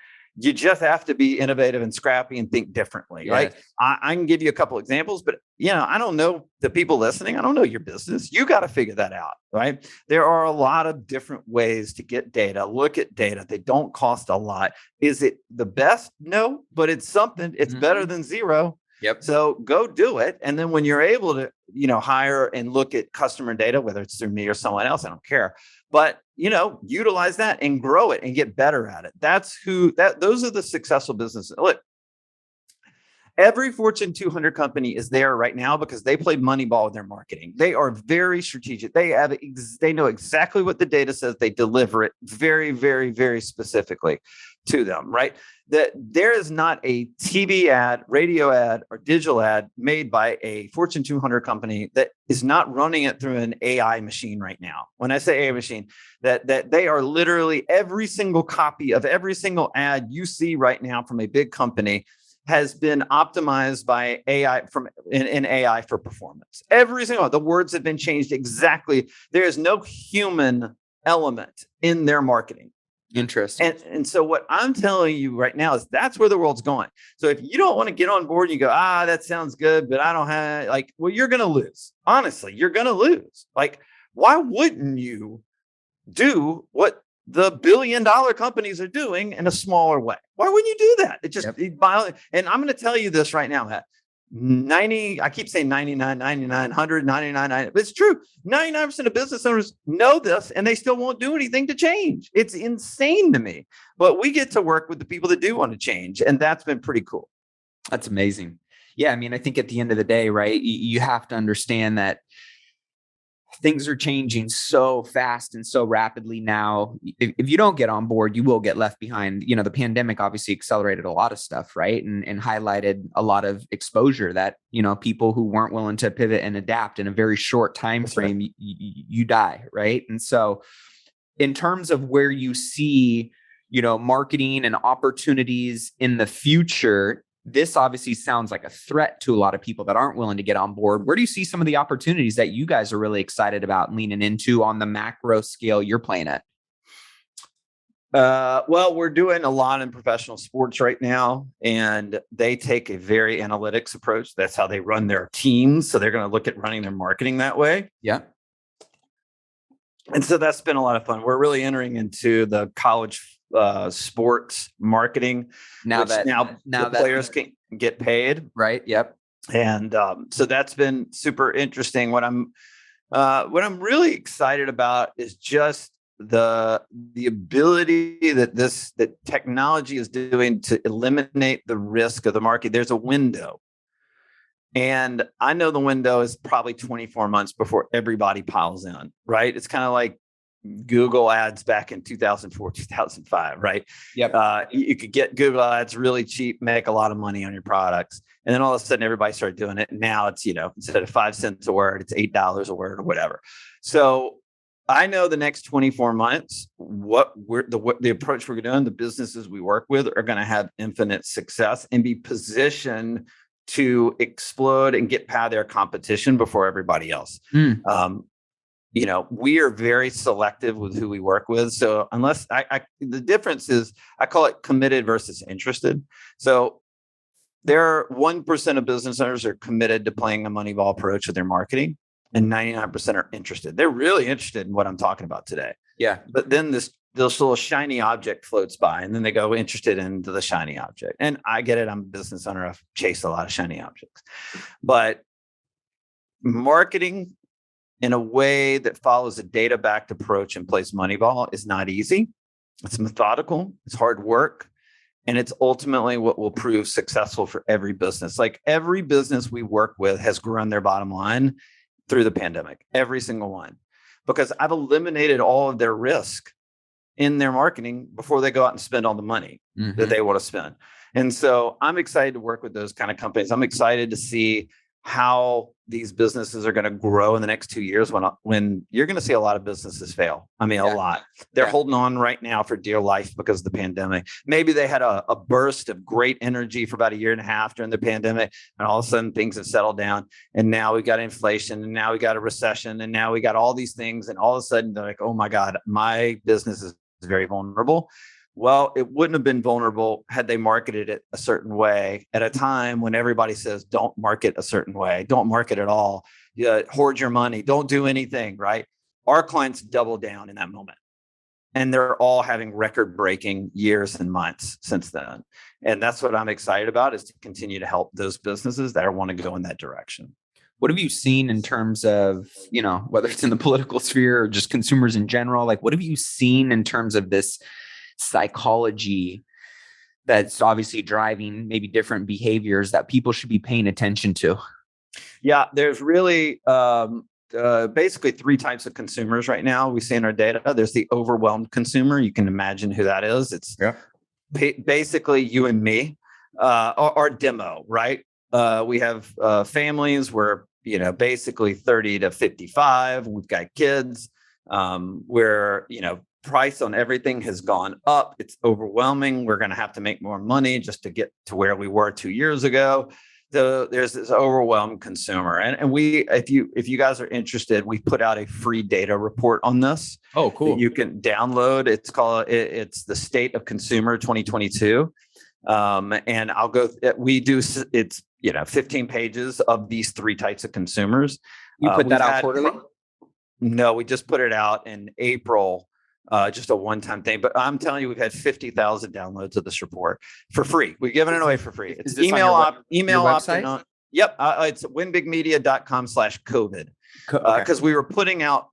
you just have to be innovative and scrappy and think differently, yes. Right? I can give you a couple examples, but I don't know the people listening. I don't know your business. You got to figure that out, right? There are a lot of different ways to get data. Look at data. They don't cost a lot. Is it the best? No, but it's something. It's better than zero. Yep. So go do it. And then when you're able to, hire and look at customer data, whether it's through me or someone else, I don't care. But, utilize that and grow it and get better at it. Those are the successful businesses. Look, every Fortune 200 company is there right now because they play Moneyball with their marketing. They are very strategic. They know exactly what the data says. They deliver it very, very, very specifically to them, right? That there is not a TV ad, radio ad, or digital ad made by a Fortune 200 company that is not running it through an AI machine right now. When I say AI machine, that they are literally every single copy of every single ad you see right now from a big company has been optimized by AI in AI for performance. Every single, the words have been changed exactly. There is no human element in their marketing. Interesting. And so what I'm telling you right now is that's where the world's going. So if you don't want to get on board and you go, that sounds good, but I don't have you're going to lose. Honestly, you're going to lose. Why wouldn't you do what the $1 billion companies are doing in a smaller way? Why wouldn't you do that? It just, and I'm going to tell you this right now, Matt. 90, I keep saying 99, 99, 100, 99, but it's true. 99% of business owners know this and they still won't do anything to change. It's insane to me, but we get to work with the people that do want to change. And that's been pretty cool. That's amazing. Yeah. I mean, I think at the end of the day, right, you have to understand that things are changing so fast and so rapidly now. If you don't get on board, you will get left behind. The pandemic obviously accelerated a lot of stuff, right? And highlighted a lot of exposure that, people who weren't willing to pivot and adapt in a very short time frame, right, you die, right? And so in terms of where you see, marketing and opportunities in the future, this obviously sounds like a threat to a lot of people that aren't willing to get on board. Where do you see some of the opportunities that you guys are really excited about leaning into on the macro scale you're playing at? Well, we're doing a lot in professional sports right now, and they take a very analytics approach. That's how they run their teams. So they're going to look at running their marketing that way. Yeah. And so that's been a lot of fun. We're really entering into the college sports marketing. Now that players can get paid. Right. Yep. And so that's been super interesting. What I'm really excited about is just the ability that technology is doing to eliminate the risk of the market. There's a window. And I know the window is probably 24 months before everybody piles in, right? It's kind of like Google ads back in 2004, 2005, right? Yep. You could get Google ads really cheap, make a lot of money on your products. And then all of a sudden everybody started doing it. And now it's, instead of 5 cents a word, it's $8 a word or whatever. So I know the next 24 months, the approach we're doing, the businesses we work with are going to have infinite success and be positioned to explode and get past their competition before everybody else. We are very selective with who we work with. So unless the difference is, I call it committed versus interested. So there are 1% of business owners are committed to playing a Moneyball approach with their marketing, and 99% are interested. They're really interested in what I'm talking about today. Yeah. But then this little shiny object floats by, and then they go interested into the shiny object. And I get it. I'm a business owner. I've chased a lot of shiny objects. But marketing in a way that follows a data-backed approach and plays Moneyball is not easy. It's methodical. It's hard work. And it's ultimately what will prove successful for every business. Like every business we work with has grown their bottom line through the pandemic, every single one, because I've eliminated all of their risk in their marketing before they go out and spend all the money that they want to spend. And so I'm excited to work with those kind of companies. I'm excited to see how these businesses are going to grow in the next 2 years when you're going to see a lot of businesses fail. I mean, a lot. They're holding on right now for dear life because of the pandemic. Maybe they had a burst of great energy for about a year and a half during the pandemic, and all of a sudden things have settled down. And now we got inflation, and now we got a recession, and now we got all these things. And all of a sudden they're like, oh my God, my business is very vulnerable. Well, it wouldn't have been vulnerable had they marketed it a certain way at a time when everybody says, don't market a certain way, don't market at all, hoard your money, don't do anything, right? Our clients double down in that moment. And they're all having record-breaking years and months since then. And that's what I'm excited about, is to continue to help those businesses that want to go in that direction. What have you seen in terms of, whether it's in the political sphere or just consumers in general? Like, what have you seen in terms of this psychology that's obviously driving maybe different behaviors that people should be paying attention to? Yeah, there's really basically 3 types of consumers right now we see in our data. There's the overwhelmed consumer. You can imagine who that is. It's basically you and me, our demo, right? We have families where, basically 30 to 55. We've got kids where, price on everything has gone up. It's overwhelming. We're going to have to make more money just to get to where we were 2 years ago. So there's this overwhelmed consumer. And we, if you guys are interested, we put out a free data report on this. Oh, cool. That you can download. It's the State of Consumer 2022. And I'll go, it's 15 pages of these 3 types of consumers. You put that out quarterly? No, we just put it out in April. Just a one-time thing, but I'm telling you, we've had 50,000 downloads of this report for free. We're giving it away for free. It's email website? Yep. It's winbigmedia.com/COVID. Because we were putting out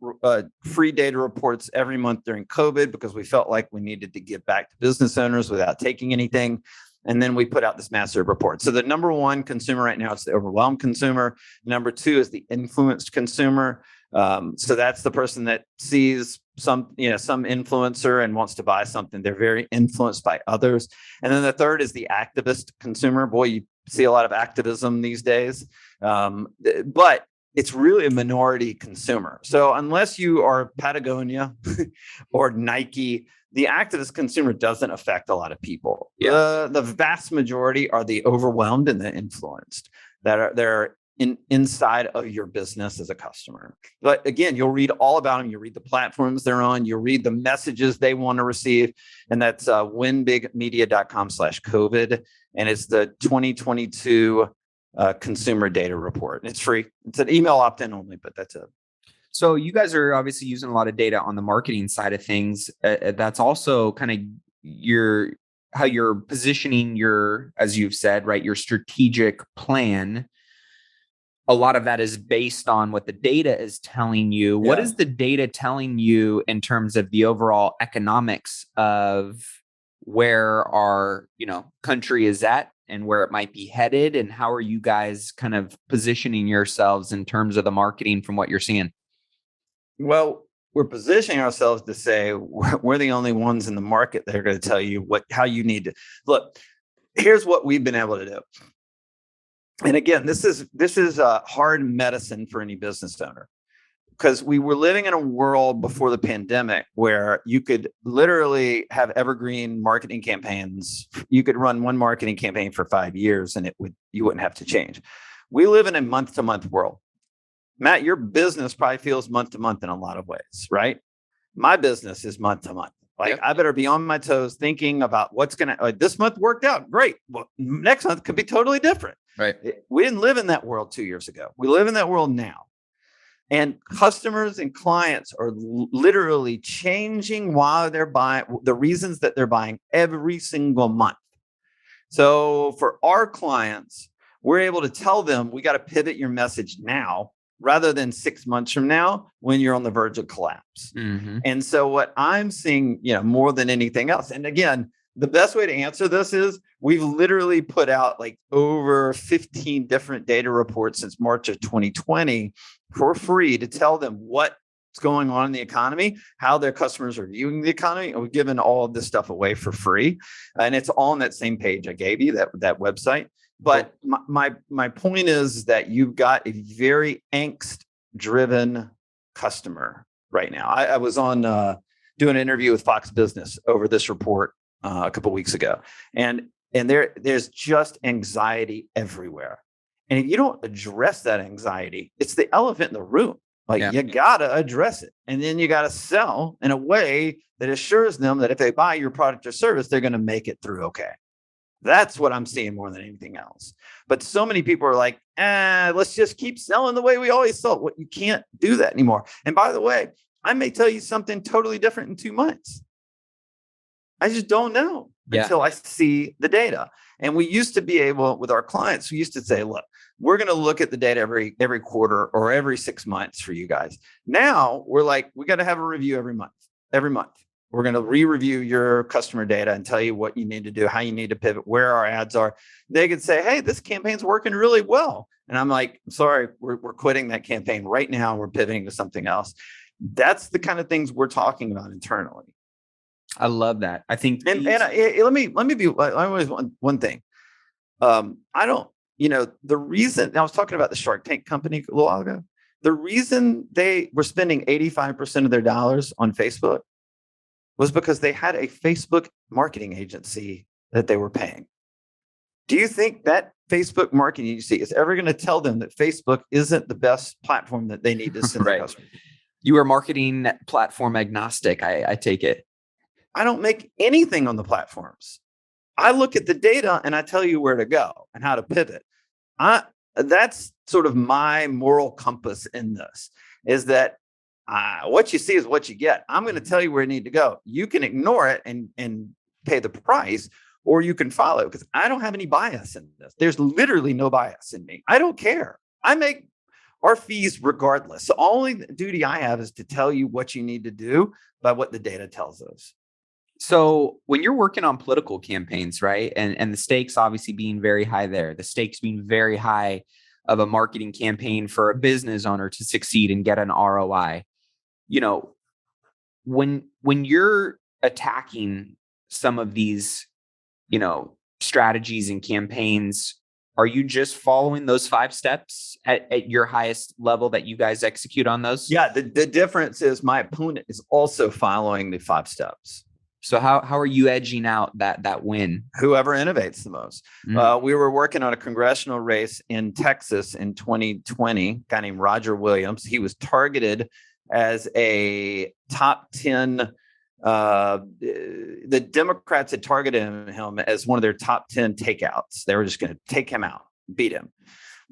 free data reports every month during COVID because we felt like we needed to give back to business owners without taking anything. And then we put out this massive report. So the number one consumer right now is the overwhelmed consumer. Number two is the influenced consumer. So that's the person that sees some influencer and wants to buy something. They're very influenced by others. And then the third is the activist consumer. Boy, you see a lot of activism these days, but it's really a minority consumer. So unless you are Patagonia or Nike, the activist consumer doesn't affect a lot of people. Yeah. The vast majority are the overwhelmed and the influenced they're inside of your business as a customer. But again, you'll read all about them. You read the platforms they're on. You read the messages they want to receive. And that's winbigmedia.com/COVID. And it's the 2022 consumer data report. It's free. It's an email opt-in only, but that's it. So you guys are obviously using a lot of data on the marketing side of things. That's also kind of how you're positioning your, as you've said, right, your strategic plan. A lot of that is based on what the data is telling you. Yeah. What is the data telling you in terms of the overall economics of where our, country is at and where it might be headed? And how are you guys kind of positioning yourselves in terms of the marketing from what you're seeing? Well, we're positioning ourselves to say we're the only ones in the market that are going to tell you how you need to look. Here's what we've been able to do. And again, this is a hard medicine for any business owner, because we were living in a world before the pandemic where you could literally have evergreen marketing campaigns. You could run one marketing campaign for 5 years and you wouldn't have to change. We live in a month-to-month world. Matt, your business probably feels month to month in a lot of ways, right? My business is month to month. Like, I better be on my toes thinking about what's going to, this month worked out great. Well, next month could be totally different. Right. We didn't live in that world 2 years ago. We live in that world now. And customers and clients are literally changing while they're buying, the reasons that they're buying every single month. So for our clients, we're able to tell them, we got to pivot your message now, rather than 6 months from now when you're on the verge of collapse. Mm-hmm. And so what I'm seeing, more than anything else, and again, the best way to answer this is we've literally put out like over 15 different data reports since March of 2020 for free to tell them what's going on in the economy, how their customers are viewing the economy. And we've given all of this stuff away for free. And it's all on that same page I gave you, that website. But my point is that you've got a very angst-driven customer right now. I was on doing an interview with Fox Business over this report a couple of weeks ago, and there's just anxiety everywhere. And if you don't address that anxiety, it's the elephant in the room. You gotta address it, and then you gotta sell in a way that assures them that if they buy your product or service, they're going to make it through okay. That's what I'm seeing more than anything else. But so many people are like, let's just keep selling the way we always sold. Well, you can't do that anymore. And by the way, I may tell you something totally different in 2 months. I just don't know until I see the data. And we used to be able, with our clients, we used to say, look, we're going to look at the data every quarter or every 6 months for you guys. Now we're like, we got to have a review every month. We're going to re-review your customer data and tell you what you need to do, how you need to pivot, where our ads are. They could say, hey, this campaign's working really well. And I'm like, sorry, we're quitting that campaign right now. We're pivoting to something else. That's the kind of things we're talking about internally. I love that. I think, let me be, I always want one thing. The reason I was talking about the Shark Tank company a little while ago, the reason they were spending 85% of their dollars on Facebook was because they had a Facebook marketing agency that they were paying. Do you think that Facebook marketing agency is ever going to tell them that Facebook isn't the best platform that they need to send their customers? You are marketing platform agnostic, I take it. I don't make anything on the platforms. I look at the data and I tell you where to go and how to pivot. That's sort of my moral compass in this, is that what you see is what you get. I'm going to tell you where you need to go. You can ignore it and pay the price, or you can follow it, because I don't have any bias in this. There's literally no bias in me. I don't care. I make our fees regardless. The only duty I have is to tell you what you need to do by what the data tells us. So when you're working on political campaigns, right, and the stakes obviously being very high there, the stakes being very high of a marketing campaign for a business owner to succeed and get an ROI, you know, when you're attacking some of these, strategies and campaigns, are you just following those 5 steps at your highest level that you guys execute on those? Yeah, the difference is my opponent is also following the 5 steps. So how are you edging out that win? Whoever innovates the most. We were working on a congressional race in Texas in 2020, a guy named Roger Williams. He was targeted as a top 10. The Democrats had targeted him as one of their top 10 takeouts. They were just going to take him out, beat him.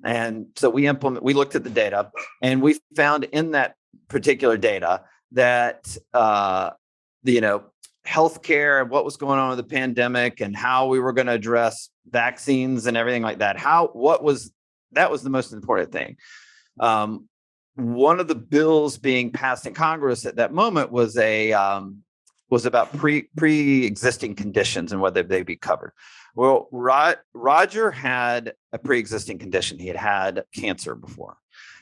And so we looked at the data, and we found in that particular data that, healthcare and what was going on with the pandemic and how we were going to address vaccines and everything like that. That was the most important thing. One of the bills being passed in Congress at that moment was about pre-existing conditions and whether they be covered. Well, Roger had a pre-existing condition. He had had cancer before.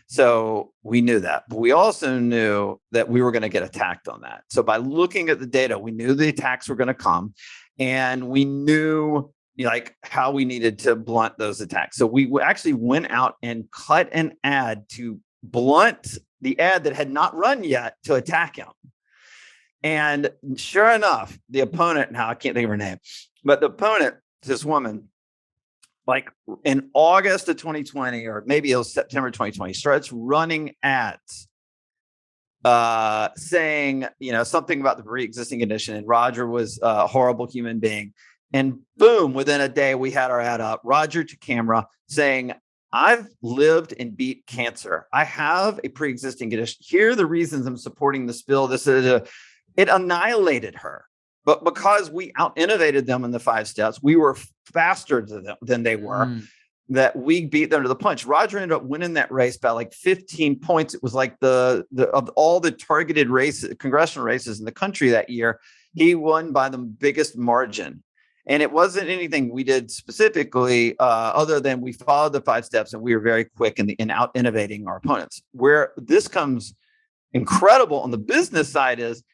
So we knew that, but we also knew that we were going to get attacked on that. So by looking at the data, we knew the attacks were going to come, and we knew how we needed to blunt those attacks. So we actually went out and cut an ad to blunt the ad that had not run yet to attack him. And sure enough, the opponent, now I can't think of her name, but the opponent, this woman, in August of 2020, or maybe it was September 2020, starts running ads saying, something about the pre-existing condition. And Roger was a horrible human being. And boom, within a day, we had our ad up, Roger to camera saying, I've lived and beat cancer. I have a pre-existing condition. Here are the reasons I'm supporting this bill. It annihilated her. But because we out-innovated them in the 5 steps, we were faster than they were, that we beat them to the punch. Roger ended up winning that race by 15 points. It was of all the targeted races, congressional races in the country that year, he won by the biggest margin. And it wasn't anything we did specifically other than we followed the 5 steps, and we were very quick in out-innovating our opponents. Where this comes incredible on the business side is,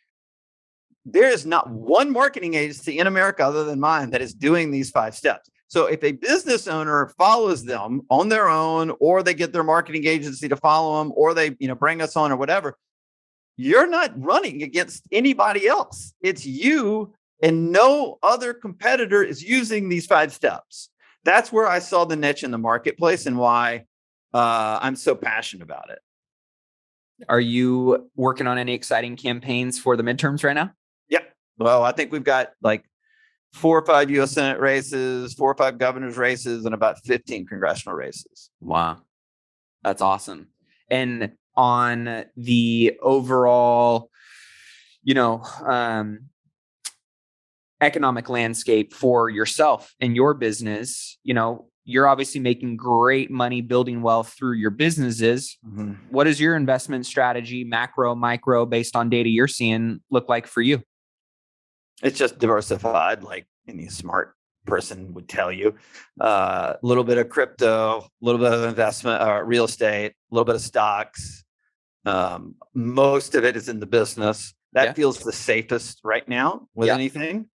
there is not one marketing agency in America other than mine that is doing these 5 steps. So if a business owner follows them on their own, or they get their marketing agency to follow them, or they bring us on or whatever, you're not running against anybody else. It's you, and no other competitor is using these 5 steps. That's where I saw the niche in the marketplace and why I'm so passionate about it. Are you working on any exciting campaigns for the midterms right now? Yep. Well, I think we've got 4 or 5 U.S. Senate races, 4 or 5 governor's races, and about 15 congressional races. Wow. That's awesome. And on the overall, economic landscape for yourself and your business, you're obviously making great money building wealth through your businesses. Mm-hmm. What does your investment strategy, macro, micro, based on data you're seeing, look like for you? It's just diversified, like any smart person would tell you. A little bit of crypto, a little bit of investment, real estate, a little bit of stocks. Most of it is in the business. That feels the safest right now with anything.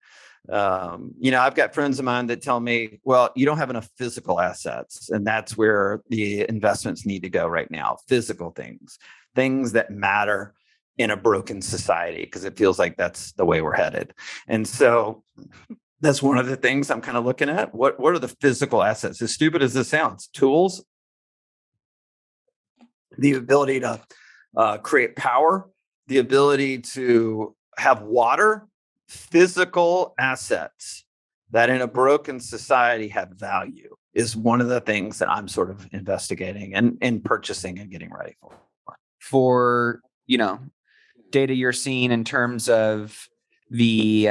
I've got friends of mine that tell me, well, you don't have enough physical assets. And that's where the investments need to go right now. Physical things that matter in a broken society, because it feels like that's the way we're headed. And so that's one of the things I'm kind of looking at. What are the physical assets? As stupid as this sounds, tools, the ability to create power, the ability to have water, physical assets that in a broken society have value is one of the things that I'm sort of investigating and purchasing and getting ready for. For, data you're seeing in terms of the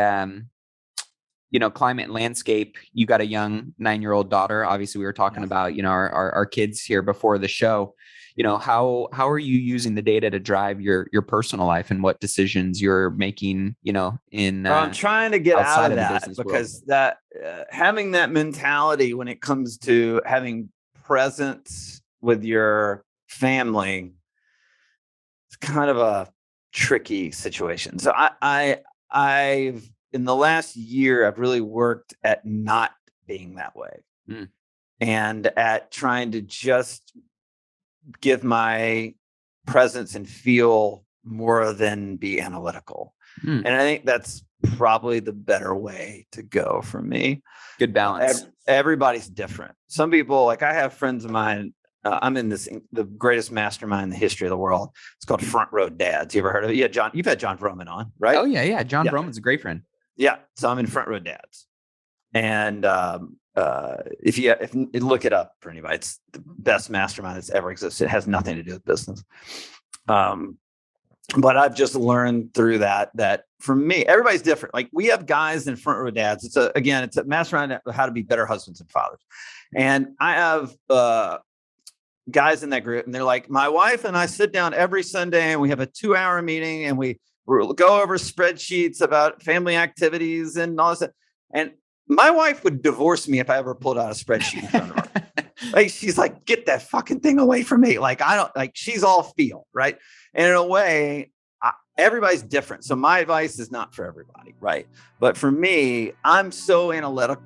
climate and landscape. You got a young 9-year-old daughter. Obviously, we were talking about, our kids here before the show. How are you using the data to drive your personal life and what decisions you're making, I'm trying to get out of that because world. that having that mentality when it comes to having presence with your family, it's kind of a tricky situation. So I've in the last year, I've really worked at not being that way and at trying to just give my presence and feel more than be analytical. And I think that's probably the better way to go for me. Good balance. Everybody's different. Some people, like I have friends of mine, I'm in the greatest mastermind in the history of the world. It's called Front Row Dads. You ever heard of it? Yeah, John, you've had John Vroman on, right? Oh yeah. John Vroman's a great friend. Yeah. So I'm in Front Row Dads. And if you look it up for anybody, it's the best mastermind that's ever existed. It has nothing to do with business. But I've just learned through that for me, everybody's different. Like we have guys in Front Row Dads. It's a mastermind of how to be better husbands and fathers. And I have guys in that group, and they're like, my wife and I sit down every Sunday and we have a 2-hour meeting and we go over spreadsheets about family activities and all this. And my wife would divorce me if I ever pulled out a spreadsheet in front of her. Like, she's like, get that fucking thing away from me. Like, she's all feel, right? And in a way, everybody's different. So my advice is not for everybody, right? But for me, I'm so analytical